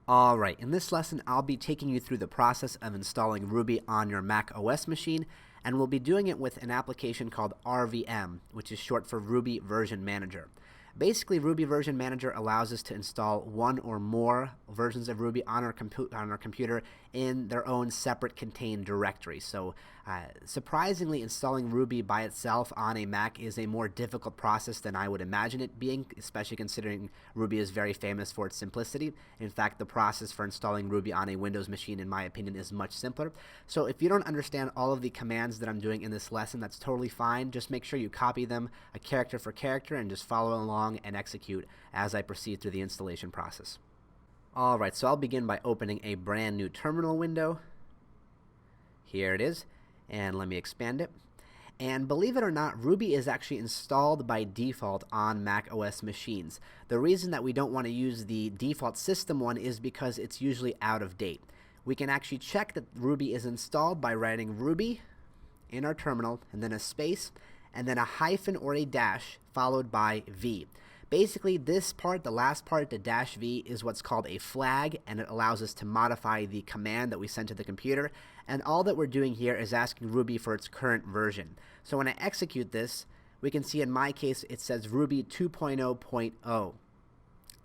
Alright, in this lesson I'll be taking you through the process of installing Ruby on your Mac OS machine, and we'll be doing it with an application called RVM, which is short for Ruby Version Manager. Basically, Ruby Version Manager allows us to install one or more versions of Ruby on our computer in their own separate contained directory. So surprisingly, installing Ruby by itself on a Mac is a more difficult process than I would imagine it being, especially considering Ruby is very famous for its simplicity. In fact, the process for installing Ruby on a Windows machine, in my opinion, is much simpler. So if you don't understand all of the commands that I'm doing in this lesson, that's totally fine. Just make sure you copy them character for character and just follow along and execute as I proceed through the installation process. Alright, so I'll begin by opening a brand new terminal window. Here it is, and let me expand it. And believe it or not, Ruby is actually installed by default on Mac OS machines. The reason that we don't want to use the default system one is because it's usually out of date. We can actually check that Ruby is installed by writing Ruby in our terminal, and then a space, and then a hyphen or a dash followed by V. Basically, this part, the last part, the dash V, is what's called a flag, and it allows us to modify the command that we send to the computer. And all that we're doing here is asking Ruby for its current version. So when I execute this, we can see in my case it says Ruby 2.0.0.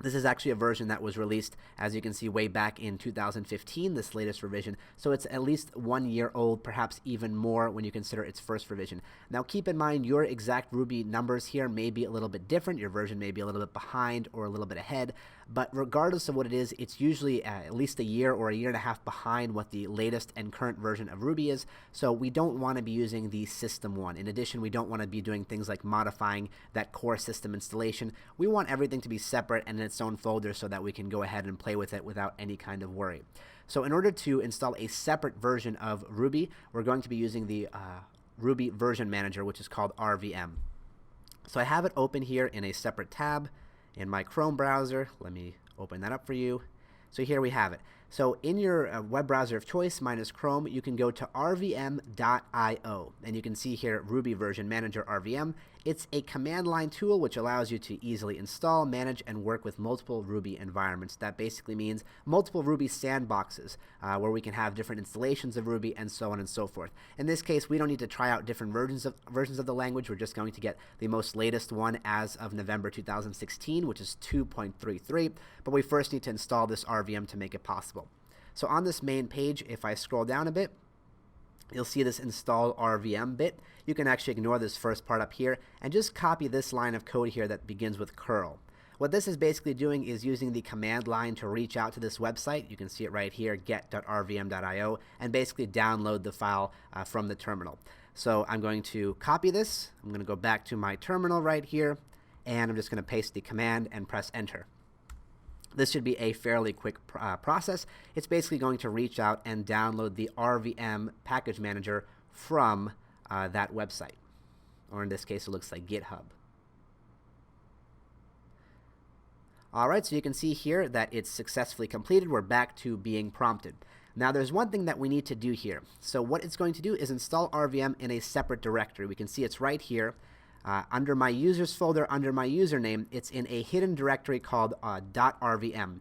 This is actually a version that was released, as you can see, way back in 2015, this latest revision. So it's at least 1 year old, perhaps even more when you consider its first revision. Now keep in mind your exact Ruby numbers here may be a little bit different. Your version may be a little bit behind or a little bit ahead. But regardless of what it is, it's usually at least a year or a year and a half behind what the latest and current version of Ruby is. So we don't want to be using the system one. In addition, we don't want to be doing things like modifying that core system installation. We want everything to be separate and in its own folder so that we can go ahead and play with it without any kind of worry. So in order to install a separate version of Ruby, we're going to be using the Ruby Version Manager, which is called RVM. So I have it open here in a separate tab in my Chrome browser. Let me open that up for you. So here we have it. So in your web browser of choice, mine is Chrome, you can go to rvm.io, and you can see here Ruby Version Manager RVM. It's a command line tool which allows you to easily install, manage, and work with multiple Ruby environments. That basically means multiple Ruby sandboxes where we can have different installations of Ruby and so on and so forth. In this case, we don't need to try out different versions of the language. We're just going to get the most latest one as of November 2016, which is 2.33, but we first need to install this RVM to make it possible. So on this main page, if I scroll down a bit, you'll see this install RVM bit. You can actually ignore this first part up here and just copy this line of code here that begins with curl. What this is basically doing is using the command line to reach out to this website. You can see it right here, get.rvm.io, and basically download the file from the terminal. So I'm going to copy this. I'm going to go back to my terminal right here, and I'm just going to paste the command and press enter. This should be a fairly quick process. It's basically going to reach out and download the RVM package manager from that website. Or in this case, it looks like GitHub. Alright, so you can see here that it's successfully completed. We're back to being prompted. Now there's one thing that we need to do here. So what it's going to do is install RVM in a separate directory. We can see it's right here. Under my users folder, under my username, it's in a hidden directory called .rvm.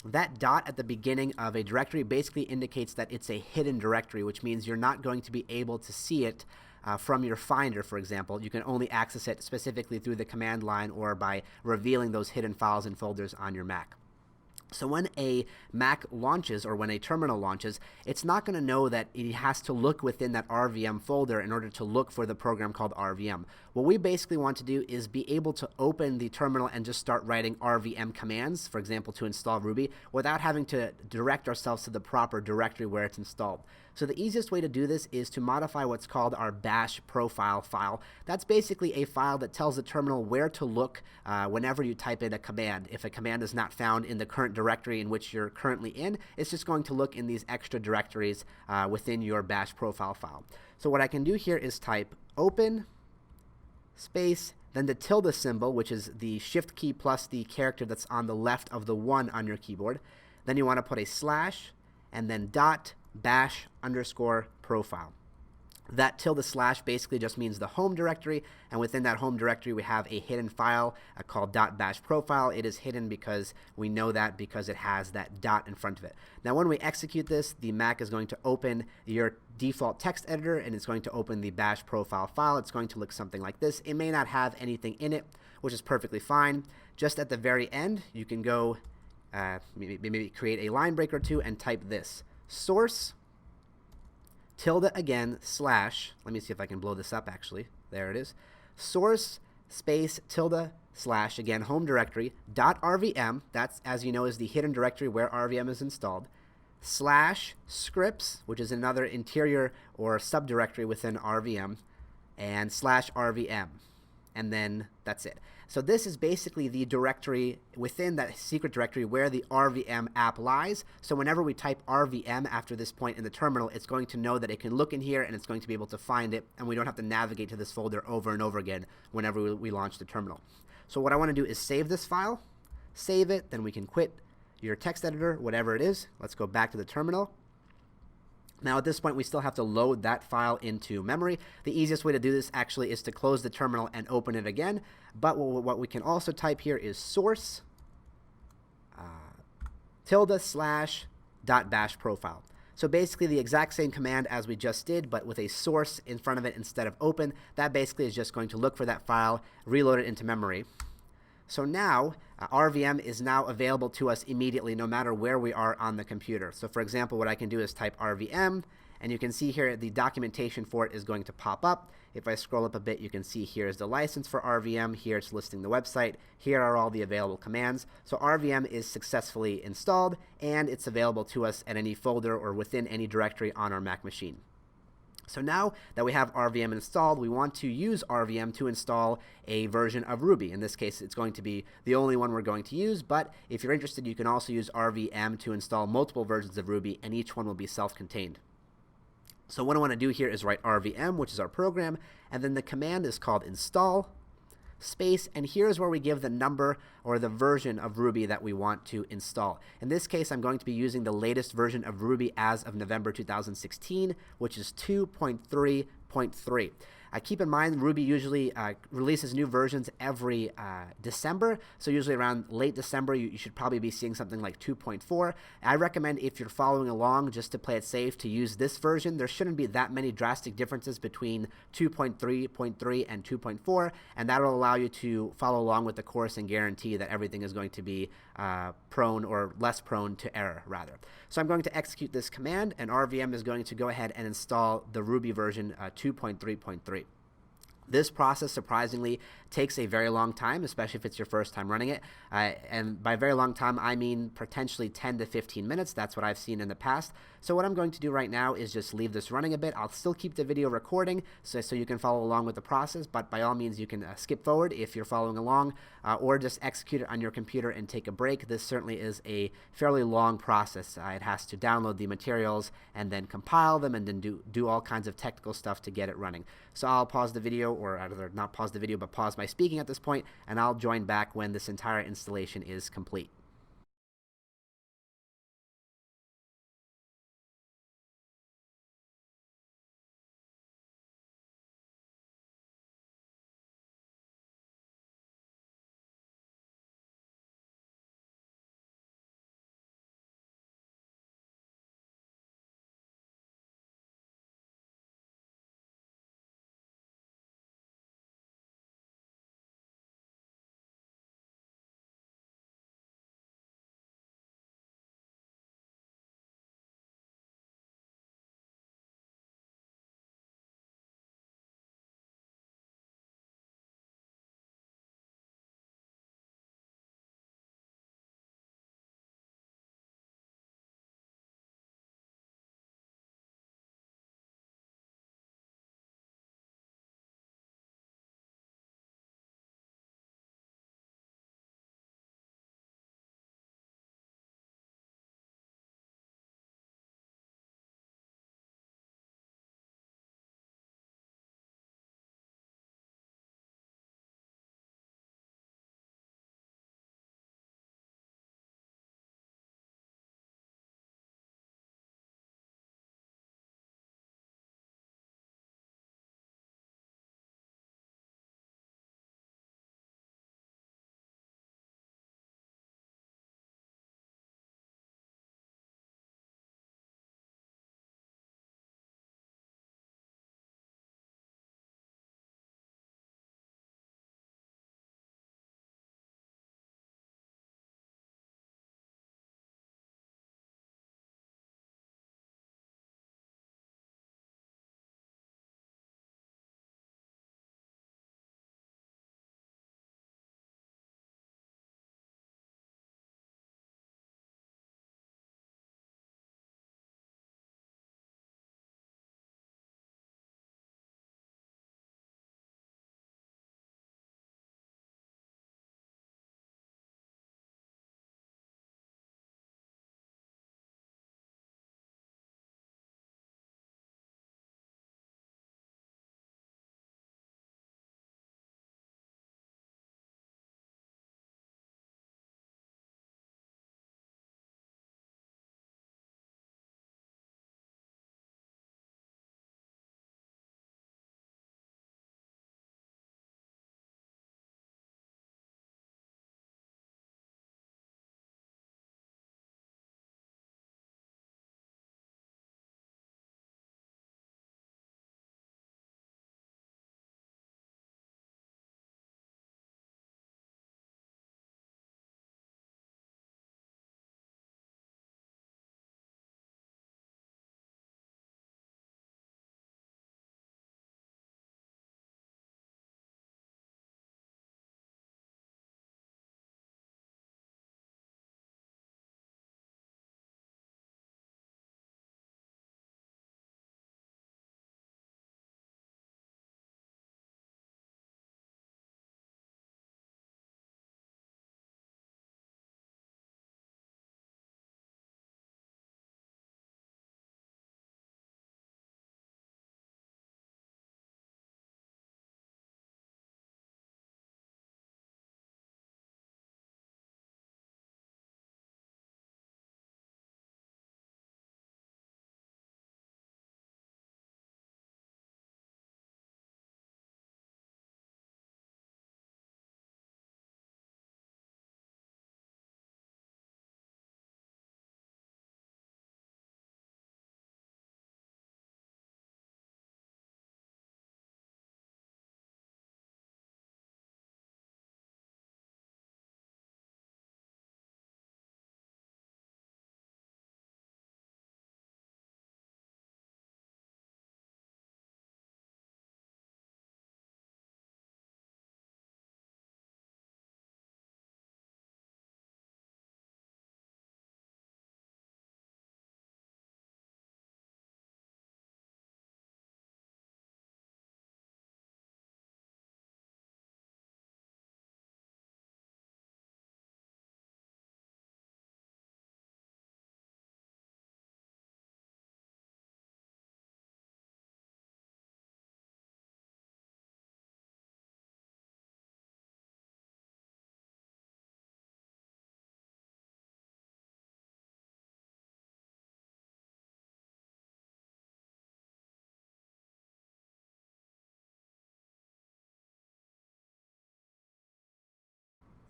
That dot at the beginning of a directory basically indicates that it's a hidden directory, which means you're not going to be able to see it from your Finder, for example. You can only access it specifically through the command line or by revealing those hidden files and folders on your Mac. So when a Mac launches or when a terminal launches, it's not going to know that it has to look within that RVM folder in order to look for the program called RVM. What we basically want to do is be able to open the terminal and just start writing RVM commands, for example, to install Ruby, without having to direct ourselves to the proper directory where it's installed. So the easiest way to do this is to modify what's called our bash profile file. That's basically a file that tells the terminal where to look whenever you type in a command. If a command is not found in the current directory in which you're currently in, it's just going to look in these extra directories within your bash profile file. So what I can do here is type open space, then the tilde symbol, which is the shift key plus the character that's on the left of the 1 on your keyboard. Then you want to put a slash and then dot bash underscore profile. That ~/ basically just means the home directory, and within that home directory we have a hidden file called .bash profile. It is hidden because we know that because it has that dot in front of it. Now when we execute this, the Mac is going to open your default text editor and it's going to open the bash profile file. It's going to look something like this. It may not have anything in it, which is perfectly fine. Just at the very end, you can go maybe create a line break or two and type this: source tilde again / let me see if I can blow this up actually. There it is. Source space tilde / again home directory .rvm, that's, as you know, is the hidden directory where RVM is installed, / scripts, which is another interior or subdirectory within RVM, and /rvm. And then that's it. So this is basically the directory within that secret directory where the RVM app lies. So whenever we type RVM after this point in the terminal, it's going to know that it can look in here and it's going to be able to find it, and we don't have to navigate to this folder over and over again whenever we launch the terminal. So what I want to do is save this file, save it, then we can quit your text editor, whatever it is. Let's go back to the terminal. Now at this point we still have to load that file into memory. The easiest way to do this actually is to close the terminal and open it again, but what we can also type here is source tilde / .bash profile. So basically the exact same command as we just did, but with a source in front of it instead of open. That basically is just going to look for that file, reload it into memory. So now RVM is now available to us immediately no matter where we are on the computer. So for example, what I can do is type RVM, and you can see here the documentation for it is going to pop up. If I scroll up a bit, you can see here is the license for RVM. Here it's listing the website. Here are all the available commands. So RVM is successfully installed, and it's available to us at any folder or within any directory on our Mac machine. So now that we have RVM installed, we want to use RVM to install a version of Ruby. In this case, it's going to be the only one we're going to use, but if you're interested, you can also use RVM to install multiple versions of Ruby, and each one will be self-contained. So what I want to do here is write RVM, which is our program, and then the command is called install space, and here's where we give the number or the version of Ruby that we want to install. In this case, I'm going to be using the latest version of Ruby as of November 2016, which is 2.3.3. Keep in mind, Ruby usually releases new versions every December, so usually around late December you should probably be seeing something like 2.4. I recommend, if you're following along, just to play it safe, to use this version. There shouldn't be that many drastic differences between 2.3.3 and 2.4, and that will allow you to follow along with the course and guarantee that everything is going to be prone or less prone to error, rather. So I'm going to execute this command, and RVM is going to go ahead and install the Ruby version 2.3.3. This process, surprisingly, takes a very long time, especially if it's your first time running it. And by very long time, I mean potentially 10 to 15 minutes. That's what I've seen in the past. So what I'm going to do right now is just leave this running a bit. I'll still keep the video recording so you can follow along with the process, but by all means, you can skip forward if you're following along, or just execute it on your computer and take a break. This certainly is a fairly long process. It has to download the materials and then compile them and then do all kinds of technical stuff to get it running. So I'll pause the video, or rather not pause the video, but pause my speaking at this point, and I'll join back when this entire installation is complete.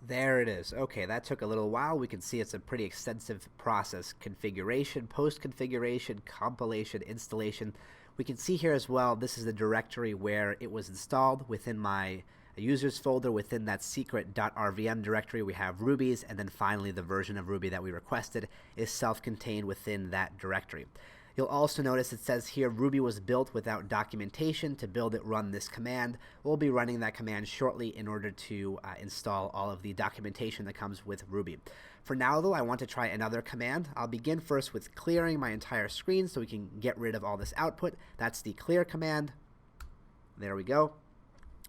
There it is. Okay, that took a little while. We can see it's a pretty extensive process. Configuration, post-configuration, compilation, installation. We can see here as well, this is the directory where it was installed within my users folder. Within that secret.rvm directory, we have Ruby's, and then finally the version of Ruby that we requested is self-contained within that directory. You'll also notice it says here Ruby was built without documentation. To build it, run this command. We'll be running that command shortly in order to install all of the documentation that comes with Ruby. For now, though, I want to try another command. I'll begin first with clearing my entire screen so we can get rid of all this output. That's the clear command. There we go.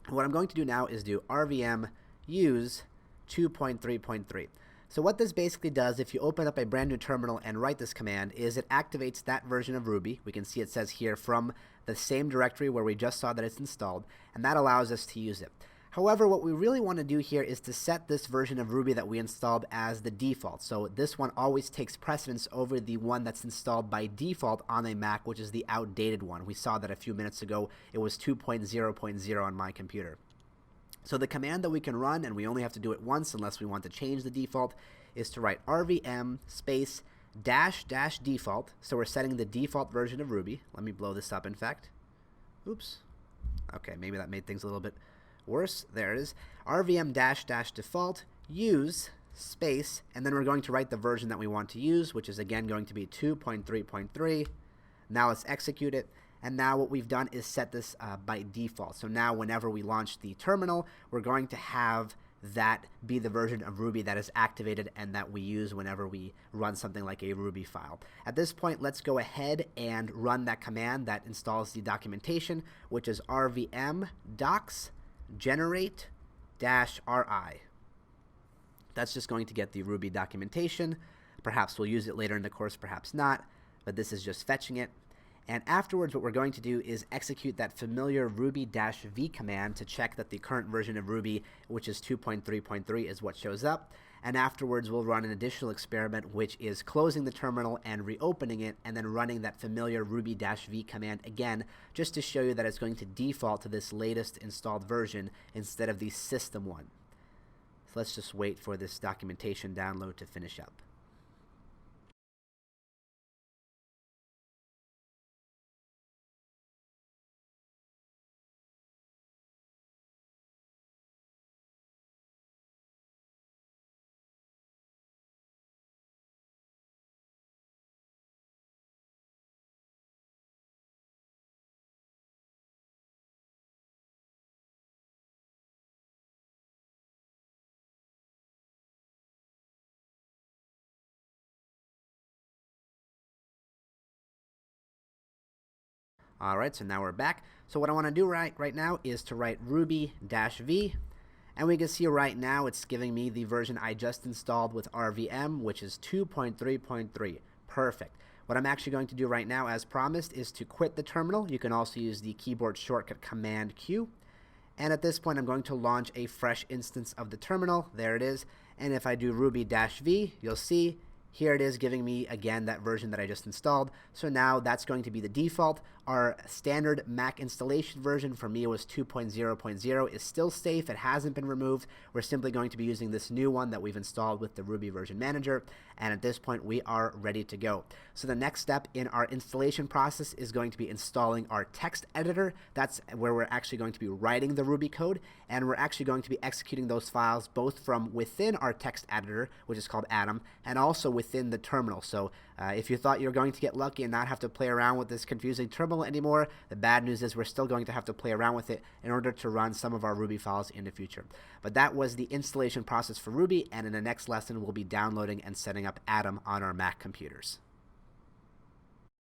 What I'm going to do now is do RVM use 2.3.3. So what this basically does, if you open up a brand new terminal and write this command, is it activates that version of Ruby. We can see it says here from the same directory where we just saw that it's installed, and that allows us to use it. However, what we really want to do here is to set this version of Ruby that we installed as the default. So this one always takes precedence over the one that's installed by default on a Mac, which is the outdated one. We saw that a few minutes ago. It was 2.0.0 on my computer. So the command that we can run, and we only have to do it once unless we want to change the default, is to write rvm space dash dash default. So we're setting the default version of Ruby. Let me blow this up, in fact. Oops. Okay, maybe that made things a little bit worse. There it is. rvm dash dash default use space, and then we're going to write the version that we want to use, which is again going to be 2.3.3. Now let's execute it. And now what we've done is set this by default. So now whenever we launch the terminal, we're going to have that be the version of Ruby that is activated and that we use whenever we run something like a Ruby file. At this point, let's go ahead and run that command that installs the documentation, which is rvm docs generate -ri. That's just going to get the Ruby documentation. Perhaps we'll use it later in the course, perhaps not, but this is just fetching it. And afterwards, what we're going to do is execute that familiar ruby-v command to check that the current version of Ruby, which is 2.3.3, is what shows up. And afterwards, we'll run an additional experiment, which is closing the terminal and reopening it, and then running that familiar ruby-v command again, just to show you that it's going to default to this latest installed version instead of the system one. So let's just wait for this documentation download to finish up. Alright, so now we're back. So what I want to do right now is to write ruby-v, and we can see right now it's giving me the version I just installed with RVM, which is 2.3.3. Perfect. What I'm actually going to do right now, as promised, is to quit the terminal. You can also use the keyboard shortcut Command Q. And at this point, I'm going to launch a fresh instance of the terminal. There it is. And if I do ruby-v, you'll see here it is giving me, again, that version that I just installed. So now that's going to be the default. Our standard Mac installation version, for me it was 2.0.0, is still safe. It hasn't been removed. We're simply going to be using this new one that we've installed with the Ruby version manager. And at this point, we are ready to go. So the next step in our installation process is going to be installing our text editor. That's where we're actually going to be writing the Ruby code. And we're actually going to be executing those files both from within our text editor, which is called Atom, and also within the terminal. So if you thought you were going to get lucky and not have to play around with this confusing terminal anymore, the bad news is we're still going to have to play around with it in order to run some of our Ruby files in the future. But that was the installation process for Ruby, and in the next lesson we'll be downloading and setting up Atom on our Mac computers.